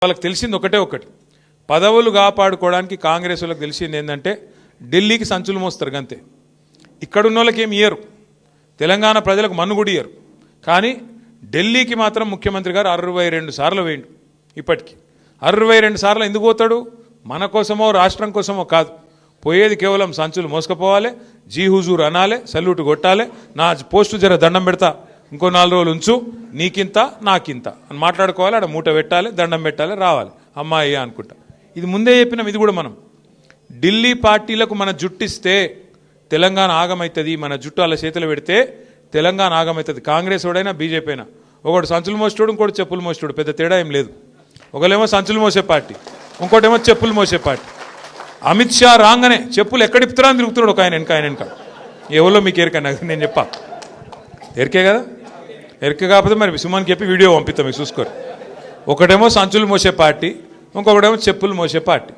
వాళ్ళకి తెలిసింది ఒకటి పదవులు కాపాడుకోవడానికి కాంగ్రెస్ వాళ్ళకి తెలిసింది ఏంటంటే ఢిల్లీకి సంచులు మోస్తారు అంతే. ఇక్కడున్న వాళ్ళకి ఏమి ఇయ్యరు, తెలంగాణ ప్రజలకు మన్నుగుడి ఇయ్యరు. కానీ ఢిల్లీకి మాత్రం ముఖ్యమంత్రి గారు 62 సార్లు వేయండు. ఇప్పటికీ 62 సార్లు ఎందుకు పోతాడు? మన కోసమో రాష్ట్రం కోసమో కాదు, పోయేది కేవలం సంచులు మోసుకపోవాలి, జీ హుజూర్ అనాలి, సల్యూట్ కొట్టాలి, నా పోస్టు జర దండం పెడతా, ఇంకో 4 రోజులు ఉంచు, నీకింత నాకింత అని మాట్లాడుకోవాలి, ఆడ మూట పెట్టాలి, దండం పెట్టాలి, రావాలి అమ్మాయి అనుకుంటా. ఇది ముందే చెప్పినాం. ఇది కూడా మనం ఢిల్లీ పార్టీలకు మన జుట్టిస్తే తెలంగాణ ఆగమవుతుంది, మన జుట్టు అలా చేతులు పెడితే తెలంగాణ ఆగమవుతుంది. కాంగ్రెస్ వాడైనా బీజేపీ అయినా ఒకటి సంచులు మోసేటోడు, ఇంకోటి చెప్పులు మోసేటోడు, పెద్ద తేడా ఏం లేదు. ఒకళ్ళేమో సంచులు మోసే పార్టీ, ఇంకోటేమో చెప్పులు మోసే పార్టీ. అమిత్ షా రాగానే చెప్పులు ఎక్కడిపుతారా అని తిరుగుతున్నాడు ఒక ఆయన వెనక. ఎవరో మీకు ఎరికన్నా నేను చెప్పా, ఎరికే కదా, ఎరికే కాకపోతే మరి సుమన్కి చెప్పి వీడియో పంపిస్తాం, మీకు చూసుకోరు. ఒకటేమో సంచులు మోసే పార్టీ, ఇంకొకటేమో చెప్పులు మోసే పార్టీ.